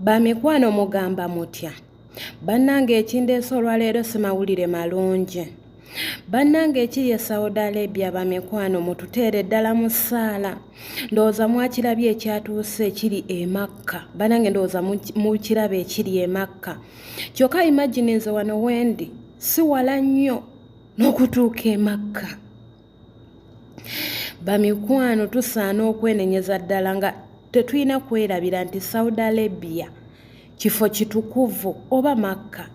Bamikwano mugamba mutya? Bannange ekindeese olwaleero simawulire malungi. Bannange ekiri e Saudi Arabia bamikwano mututeere ddala mu ssaala. Ndowooza mwakirabye ekyatuuse ekiri e Makka. Bannange ndowooza mukiraba ekiri e Makka. Kyokka imagine wano wendi si wala nnyo n'okutuuka e Makka. Bamikwano tusaana okwenenyeza ddala nga tetulina kwerabira nti Saudi Arabia kifo kitukuvu oba Makka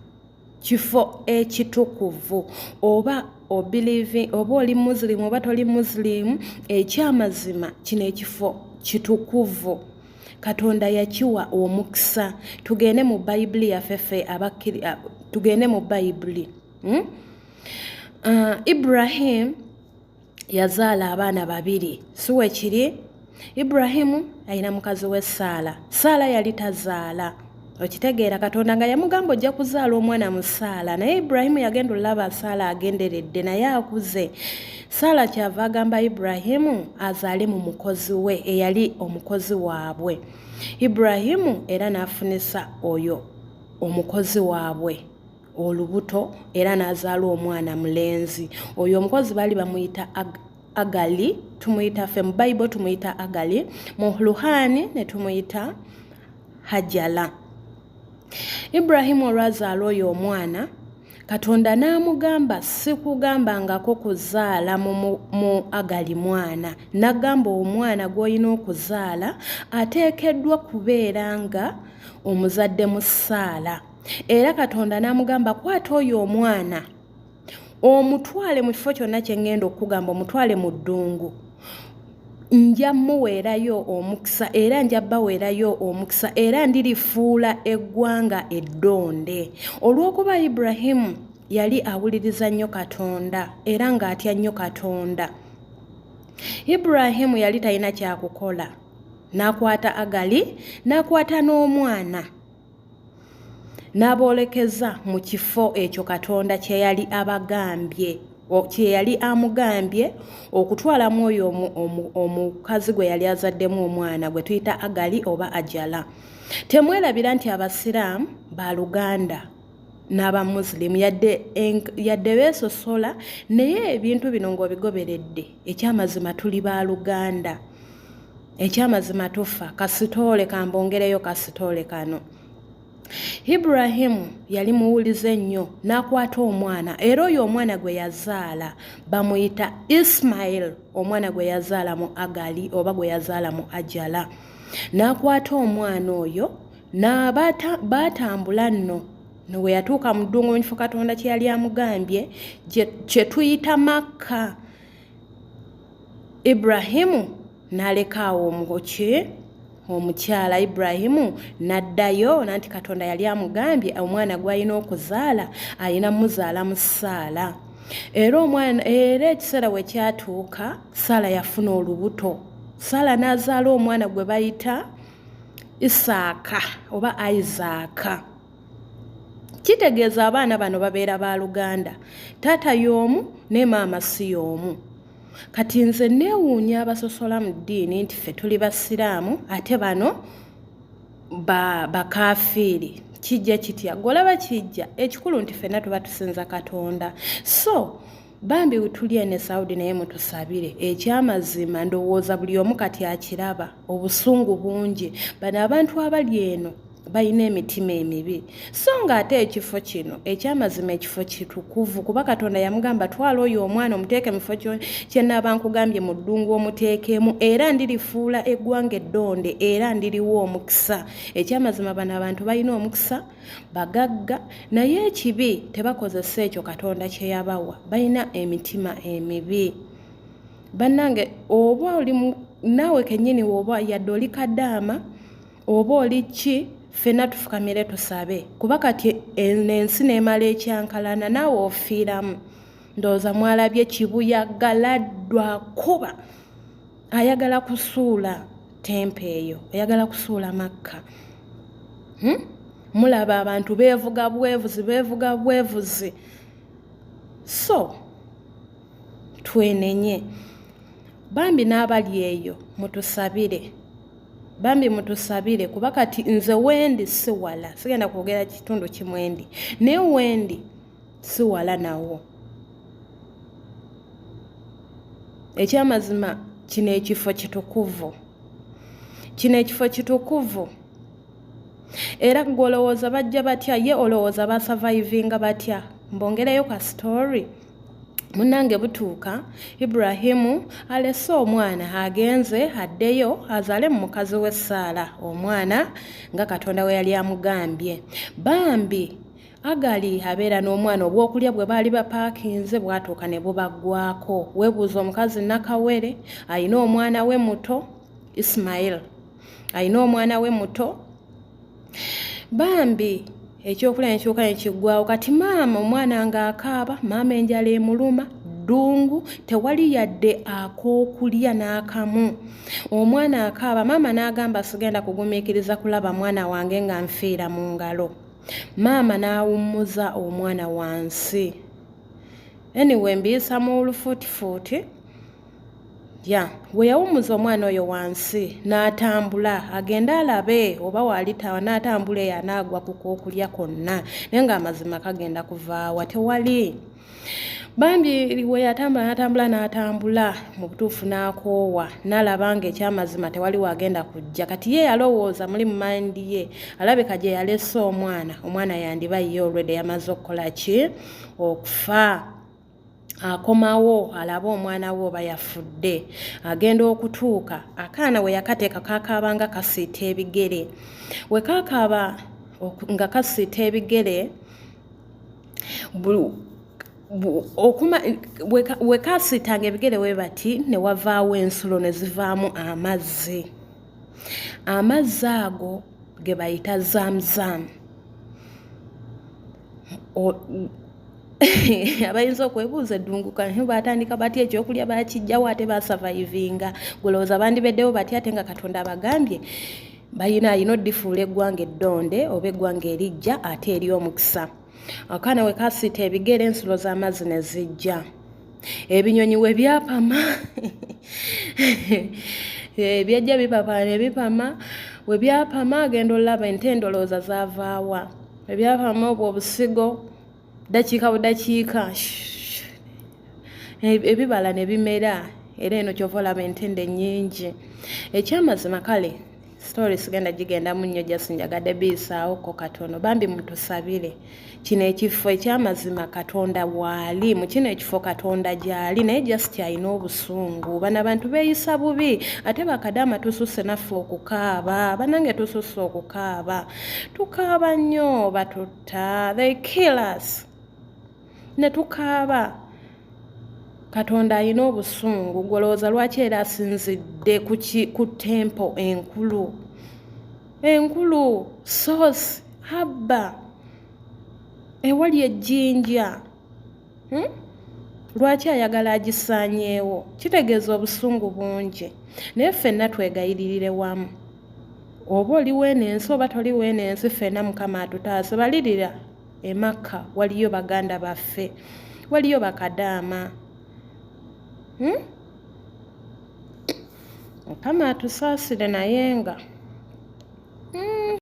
kifo ekitukuvu oba oli Muslim oba toli Muslim ekyamazima kino ekifo kitukuvu. Katonda yakiwa omukisa. Tugende mu Bayibuli yaffe tugende mu Bayibuli. Ibrahim yazaala abaana babiri. Siwe kiri? Ibrahimu alina mukazi we Saala. Saala yali tazaala. Okitegeera Katonda nga yamugamba ojja kuzaala omwana mu Saala. Naye Ibrahimu yagenda olaba Saala agenderedde naye akuze. Saala kyava agamba Ibrahimu azaale mu mukozi we eyali omukozi waabwe. Ibrahimu era n'afunisa oyo omukozi waabwe olubuto era n'azaala omwana mulenzi. Oyo omukozi bali bamuyita Agali, tumuyita ffe mu Bible tumuyita Agali, mu Luhani ne tumuyita Hajala. Ibrahimu olwazaala oyo omwana, Katonda n'amugamba sikugambangako kuzaala mu Agali mwana. N'agamba omwana gw'olina okuzaala ateekeddwa kubeera nga omuzadde mu Saala. Era Katonda n'amugamba kwata oyo omwana omutwale mu kifo kyonna kye ngenda okugamba omutwale mu ddungu. Nja muweerayo omukisa era nja baweerayo omukisa era ndirifuula eggwanga eddonde. Olw'okuba Ibrahimu yali awuliriza nnyo Katonda era ng'atya nnyo Katonda. Ibrahimu yali talina kyakukola. N'akwata Agali, n'akwata n'omwana. N'aboolekeza mu kifo ekyo Katonda kye yali abagambye. Kye yali amugambye okutwalamu oyo omukazi gwe yali azaddemu omwana gwe tuyita Agali oba Ajala. Temwerabira nti Abasiraamu ba Luganda n'Abamuslimu yadde beesosola naye ebintu bino ng'obigoberedde ekyamazima tuli ba Luganda. Ekyamazima tufa kasitoole kambongereyo kasitoole kano. Ibrahimu yali muwulize nnyo n'akwata omwana era oyo omwana gwe yazaala bamuyita Ismail, omwana gwe yazaala mu Agali oba gwe yazaala mu Ajala. N'akwata omwana oyo batambula nno we yatuuka mu ddungu mu kifo Katonda kye yali amugambye kye tuyita Makka. Ibrahimu n'aleka awo omukyala Ibrahimu n'addayo nanti Katonda yali amugambye omwana gw'alina okuzaala alina muzaala mu Saala. Era ekiseera we kyatuuka Saala yafuna olubuto. Saala n'azaala omwana gwe bayita Isaaka oba Isaaka. Kitegeeza abaana bano babeera ba Luganda. Taata y'omu ne maama si y'omu. Kati nze neewuunya abasosola mu ddiini nti ffe tuli Basiraamu ate bano bakafiiri. Kijja kitya? Golaba kijja. Ekikulu nti ffenna tuba tusinza Katonda. So bambi tuli ene Saudi naye mutusabire. Ekyamazima ndowooza buli omu kati akiraba. Obusungu bungi. Bano abantu abali eno balina emitima emibi. So ng'ate ekifo kino ekyamazima ekifo kitukuvu kuba Katonda yamugamba twala oyo omwana omuteeke mu kifo kye nnaaba nkugambye mu ddungu omuteekemu era ndirifuula eggwanga eddonde era ndiriwa omukisa. Ekyamazima bano abantu balina omukisa bagagga naye ekibi tebakozesa ekyo Katonda kye yabawa. Balina emitima emibi. Bannange oba oli naawe kennyini oba yadde oli Kadaama oba oli ki ffenna tufukamire tusabe kuba kati ensi n'emala ekyankalana naawe ofiiramu. Ndowooza mwalabye Kibuyaga kuba ayagala kusuula tempe eyo ayagala kusuula Makka. Mulaba abantu beevuga bwevuzi. So twenenye bambi n'abali eyo mutusabire bambi mutusabire kuba kati nze wendi si wala sigenda kwogera kitundu kimwendi naye wendi si wala nawo. Ekyamazima kino ekifo kitukuvu, kino ekifo kitukuvu era gwolowooza bajja batya ye olowooza basavaivinga batya. Mbongereyo ka story munange butuuka Ibrahimu alese omwana agenze addeyo azaale mu mukazi we Saala omwana nga Katonda we yali amugambye. Bambi Agali abeera n'omwana obwokulya bwe baali bapaakinze bwatuuka ne bubaggwako. Weebuuza omukazi Nakawere alina omwana we muto Ismail, alina omwana we muto. Bambi ekyokulya nekyuka nekiggwawo kati maama omwana ng'akaaba, maama enjala emuluma ddungu, tewali yadde ak'okulya n'akamu. Omwana akaaba, maama n'agamba sigenda kugumiikiriza kulaba mwana wange nga nfiira mu ngalo. Maama n'awummuza omwana wansi. Anyway mbiyisa mu lufuutifuuti. We yawummuza omwana oyo wansi n'atambula agenda alabe oba walitawa, n'atambula eyo anaagwa ku k'okulya konna naye ng'amazima kagenda kuvaawa tewali. Bambi we yatambula n'atambula mu butuufu n'akoowa n'alaba ng'ekyamazima tewali wagenda kujja. Kati ye yalowooza muli mu mandi ye alabika gye yalese omwana yandiba ye olwedde yamaze okukola ki okufa. Akomawo alaba omwana we oba yafudde, agenda okutuuka akaana we yakateeka kakaabanga kasiita ebigere. We kakaaba nga kasiita ebigere we kasiitanga ebigere we bati ne wavaawo ensulo ne zivaamu amazzi. Amazzi ago ge bayita zamzam. Abayinza okwebuuza eddunguka batandika batya ekyokulya bakijjawo ate basavaivinga. Golowooza bandibeddewo batya ate nga Katonda abagambye alina oddifuula eggwanga eddonde oba eggwanga erijja ate eri omukisa. Akaana we kasiita ebigere ensulo z'amazzi ne zijja. Ebinyonyi we byapama byajja bipapa ne bipama. We byapama agenda olaba ente endowooza zaavaawa. We byapama obwo obusigo dakiika budakiika ebibala ne bimera era eno kyova olaba entende nnyingi. Ekyamazima kale story sigenda gigendamu nnyo just njagadde biisaawoko katono. Bambi mutusabire kino ekifo ekyamazima Katonda bw'ali mu kino ekifo Katonda gy'ali naye just alina obusungu. Bano abantu beeyisa bubi ate bakadaama tususse naffe okukaaba. Banange tususse okukaaba, tukaaba nnyo batutta, they kill us ne tukaaba. Katonda alina obusungu. Golowooza lwaki era asinzidde ku tempo enkulu source habba ewali ejjinja. Lwaki ayagala agisaanyeewo? Kitegeeza obusungu bungi. Naye ffenna twegayiririre wamu. Oba oli w'enensi oba toli w'enensi, ffenna Mukama atutaase. Balirira e Makka waliyo baganda baffe, waliyo bakadaama. Mukama atusaasire naye nga